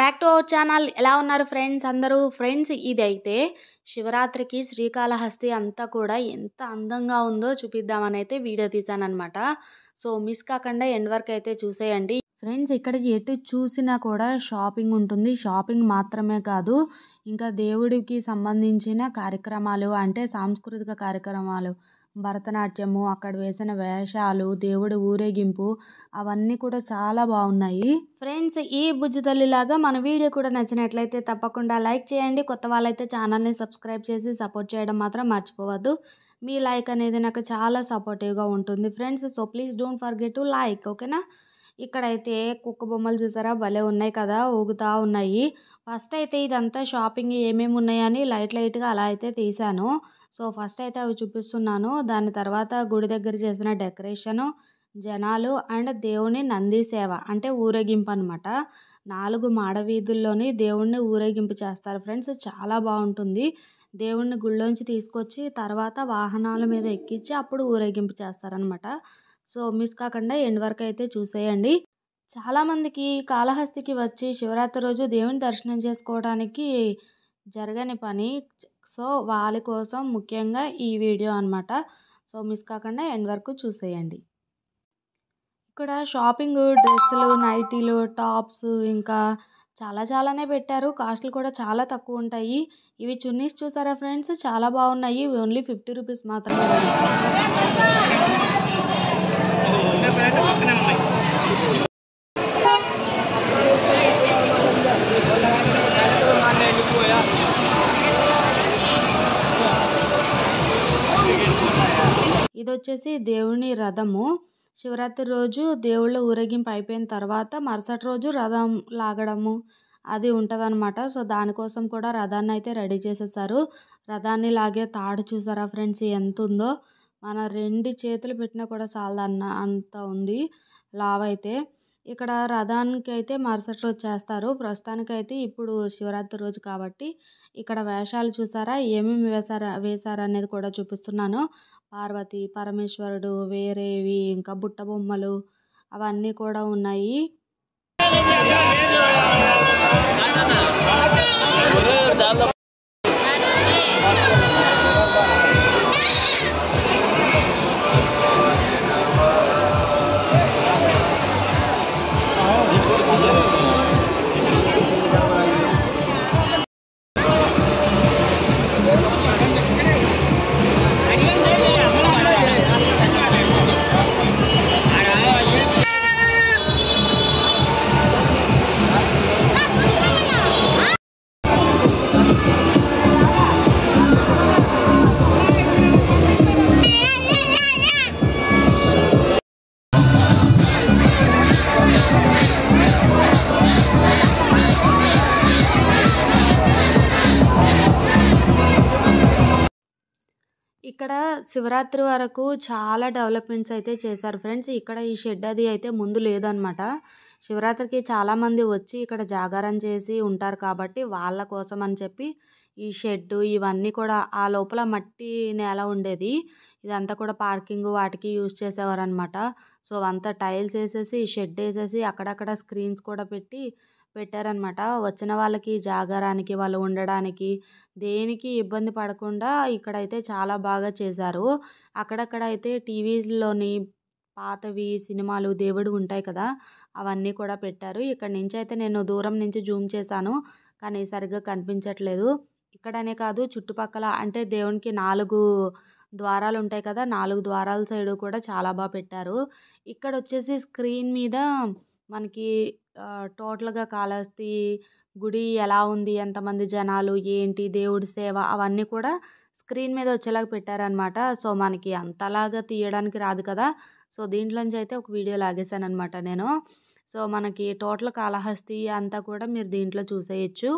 Back to our channel. ఎలా ఉన్నారు friends అందరూ? ఫ్రెండ్స్, ఇదైతే శివరాత్రికి శ్రీకాళహస్తి అంతా కూడా ఎంత అందంగా ఉందో చూపిద్దామని అయితే వీడియో తీసానన్నమాట. సో మిస్ కాకుండా ఎండ్ వరకు అయితే చూసేయండి ఫ్రెండ్స్. ఇక్కడ ఎటు చూసినా కూడా షాపింగ్ ఉంటుంది. షాపింగ్ మాత్రమే కాదు, ఇంకా దేవుడికి సంబంధించిన కార్యక్రమాలు, అంటే సాంస్కృతిక కార్యక్రమాలు, భరతనాట్యము, అక్కడ వేసిన వేషాలు, దేవుడి ఊరేగింపు, అవన్నీ కూడా చాలా బాగున్నాయి ఫ్రెండ్స్. ఈ బుజ్జితల్లిలాగా మన వీడియో కూడా నచ్చినట్లయితే తప్పకుండా లైక్ చేయండి. కొత్త వాళ్ళైతే ఛానల్ని సబ్స్క్రైబ్ చేసి సపోర్ట్ చేయడం మాత్రం మర్చిపోవద్దు. మీ లైక్ అనేది నాకు చాలా సపోర్టివ్గా ఉంటుంది friends. So please don't forget to like, ఓకేనా? ఇక్కడైతే కుక్క బొమ్మలు చూసారా, భలే ఉన్నాయి కదా, ఊగుతూ ఉన్నాయి. ఫస్ట్ అయితే ఇదంతా షాపింగ్ ఏమేమి ఉన్నాయని లైట్గా అలా అయితే తీసాను. సో ఫస్ట్ అయితే అవి చూపిస్తున్నాను. దాని తర్వాత గుడి దగ్గర చేసిన డెకరేషను, జనాలు అండ్ దేవుని నంది సేవ, అంటే ఊరేగింపు అనమాట. 4 మాడవీధుల్లోని దేవుణ్ణి ఊరేగింపు చేస్తారు ఫ్రెండ్స్. చాలా బాగుంటుంది. దేవుణ్ణి గుళ్ళోంచి తీసుకొచ్చి తర్వాత వాహనాల మీద ఎక్కించి అప్పుడు ఊరేగింపు చేస్తారనమాట. సో మిస్ కాకుండా ఎండ్ వరకు అయితే చూసేయండి. చాలామందికి కాళహస్తికి వచ్చి శివరాత్రి రోజు దేవుని దర్శనం చేసుకోవడానికి జరగని పని. సో వాళ్ళ కోసం ముఖ్యంగా ఈ వీడియో అనమాట. సో మిస్ కాకుండా ఎండ్ వరకు చూసేయండి. ఇక్కడ షాపింగ్, డ్రెస్సులు, నైటీలు, టాప్స్, ఇంకా చాలానే పెట్టారు. కాస్ట్లు కూడా చాలా తక్కువ ఉంటాయి. ఇవి చున్నీస్ చూసారా ఫ్రెండ్స్, చాలా బాగున్నాయి. ఓన్లీ 50 రూపీస్ మాత్రమే. ఇది వచ్చేసి దేవుని రథము. శివరాత్రి రోజు దేవుళ్ళ ఊరేగింపు అయిపోయిన తర్వాత మరుసటి రోజు రథం లాగడము అది ఉంటుందన్నమాట. సో దానికోసం కూడా రథాన్ని అయితే రెడీ చేసేసారు. రథాన్ని లాగే తాడు చూసారా ఫ్రెండ్స్ ఎంత ఉందో, మన 2 చేతులు పెట్టినా కూడా చాలదన్న అంత ఉంది లావైతే. ఇక్కడ రథానికి అయితే మరుసటి రోజు చేస్తారు. ప్రస్తుతానికైతే ఇప్పుడు శివరాత్రి రోజు కాబట్టి ఇక్కడ వేషాలు చూసారా, ఏమేమి వేశారు అనేది కూడా చూపిస్తున్నాను. పార్వతి, పరమేశ్వరుడు, వేరేవి, ఇంకా బుట్ట బొమ్మలు, అవన్నీ కూడా ఉన్నాయి. ఇక్కడ శివరాత్రి వరకు చాలా డెవలప్మెంట్స్ అయితే చేశారు ఫ్రెండ్స్. ఇక్కడ ఈ షెడ్ అది అయితే ముందు లేదనమాట. శివరాత్రికి చాలామంది వచ్చి ఇక్కడ జాగారం చేసి ఉంటారు కాబట్టి వాళ్ళ కోసం అని చెప్పి ఈ షెడ్ ఇవన్నీ కూడా, ఆ లోపల మట్టి నేల ఉండేది, ఇదంతా కూడా పార్కింగ్ వాటికి యూజ్ చేసేవారు అనమాట. సో అంతా టైల్స్ వేసేసి షెడ్ వేసేసి అక్కడక్కడ స్క్రీన్స్ కూడా పెట్టారనమాట. వచ్చిన వాళ్ళకి జాగారానికి, వాళ్ళు ఉండడానికి, దేనికి ఇబ్బంది పడకుండా ఇక్కడైతే చాలా బాగా చేశారు. అక్కడక్కడ అయితే టీవీలోని పాతవి సినిమాలు, దేవుడు ఉంటాయి కదా, అవన్నీ కూడా పెట్టారు. ఇక్కడ నుంచి అయితే నేను దూరం నుంచి జూమ్ చేశాను కానీ సరిగ్గా కనిపించట్లేదు. ఇక్కడనే కాదు చుట్టుపక్కల, అంటే దేవునికి 4 ద్వారాలు ఉంటాయి కదా, 4 ద్వారాల సైడు కూడా చాలా బాగా పెట్టారు. ఇక్కడ వచ్చేసి స్క్రీన్ మీద మనకి టోటల్గా కాళహస్తి గుడి ఎలా ఉంది, ఎంతమంది జనాలు, ఏంటి, దేవుడి సేవ, అవన్నీ కూడా స్క్రీన్ మీద వచ్చేలాగా పెట్టారనమాట. సో మనకి అంతలాగా తీయడానికి రాదు కదా, సో దీంట్లోంచి అయితే ఒక వీడియో లాగేశాను అనమాట నేను. సో మనకి టోటల్ కాళహస్తి అంతా కూడా మీరు దీంట్లో చూసేయచ్చు.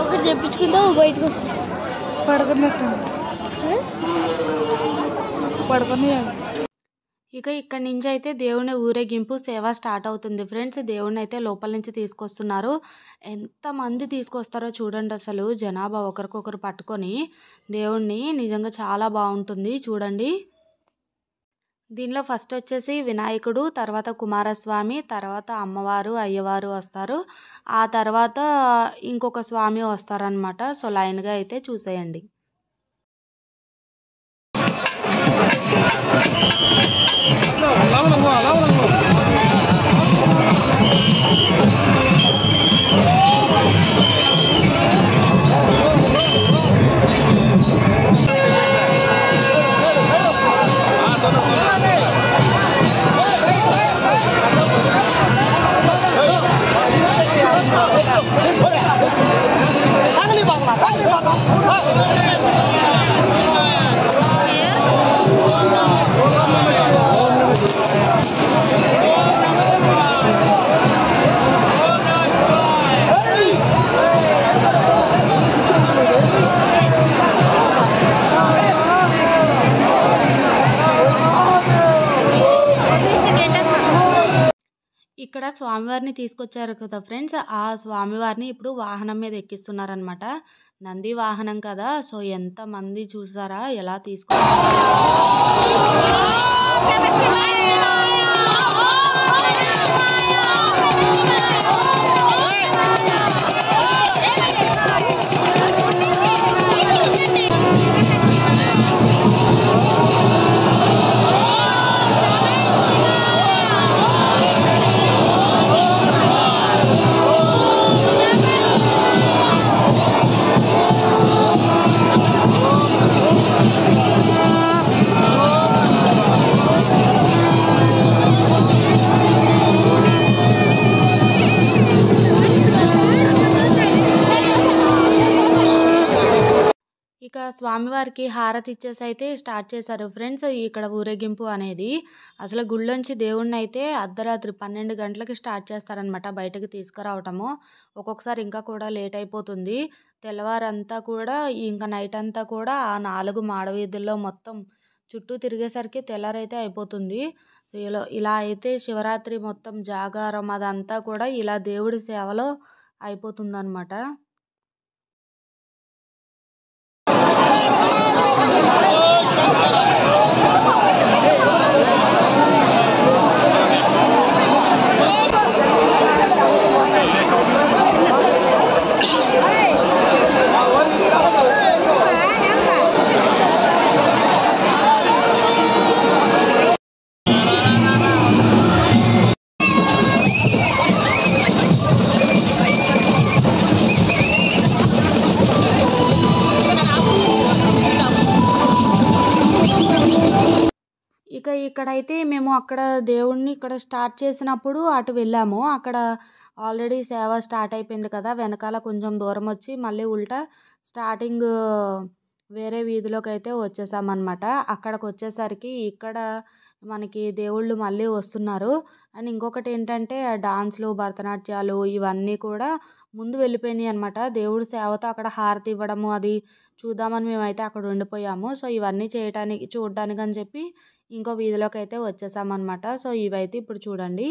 ఒకటి చెప్పించుకుంటా బయటకు వస్తా పడుకున్నట్టు పడుకొని ఇక ఇక్కడి నుంచి అయితే దేవుని ఊరేగింపు సేవ స్టార్ట్ అవుతుంది ఫ్రెండ్స్. దేవుణ్ణి అయితే లోపల నుంచి తీసుకొస్తున్నారు. ఎంతమంది తీసుకొస్తారో చూడండి, అసలు జనాభా ఒకరికొకరు పట్టుకొని దేవుణ్ణి. నిజంగా చాలా బాగుంటుంది చూడండి. దీనిలో ఫస్ట్ వచ్చేసి వినాయకుడు, తర్వాత కుమారస్వామి, తర్వాత అమ్మవారు అయ్యవారు వస్తారు. ఆ తర్వాత ఇంకొక స్వామి వస్తారనమాట. సో లైన్గా అయితే చూసేయండి. ఇక్కడ స్వామివారిని తీసుకొచ్చారు కదా ఫ్రెండ్స్, ఆ స్వామివారిని ఇప్పుడు వాహనం మీద ఎక్కిస్తున్నారనమాట. నంది వాహనం కదా, సో ఎంతమంది చూసారా ఎలా ఇక స్వామివారికి హారతి ఇచ్చేసి అయితే స్టార్ట్ చేశారు ఫ్రెండ్స్ ఇక్కడ ఊరేగింపు అనేది. అసలు గుళ్ళోంచి దేవుణ్ణి అయితే అర్ధరాత్రి 12 గంటలకి స్టార్ట్ చేస్తారనమాట బయటకు తీసుకురావటము. ఒక్కొక్కసారి ఇంకా కూడా లేట్ అయిపోతుంది. తెల్లవారంతా కూడా ఇంకా నైట్ అంతా కూడా ఆ 4 మాడవీధుల్లో మొత్తం చుట్టూ తిరిగేసరికి తెల్లారైతే అయిపోతుంది. ఇలా అయితే శివరాత్రి మొత్తం జాగారం అదంతా కూడా ఇలా దేవుడి సేవలో అయిపోతుందన్నమాట. ఇక్కడైతే మేము అక్కడ దేవుడిని ఇక్కడ స్టార్ట్ చేసినప్పుడు అటు వెళ్ళాము. అక్కడ ఆల్రెడీ సేవ స్టార్ట్ అయిపోయింది కదా! వెనకాల కొంచెం దూరం వచ్చి మళ్ళీ ఉల్టా స్టార్టింగ్ వేరే వీధిలోకైతే వచ్చేసామనమాట. అక్కడికొచ్చేసరికి ఇక్కడ మనకి దేవుళ్ళు మళ్ళీ వస్తున్నారు. అండ్ ఇంకొకటి ఏంటంటే డాన్స్‌లు, భరతనాట్యాలు ఇవన్నీ కూడా ముందు వెళ్ళిపోయినాయి అనమాట. దేవుడి సేవతో అక్కడ హారతి ఇవ్వడము అది చూద్దామని మేమైతే అక్కడ ఉండిపోయాము. సో, ఇవన్నీ చూడడానికని చెప్పి ఇంకో వీధిలోకైతే వచ్చేసామనమాట. సో, ఇవైతే ఇప్పుడు చూడండి.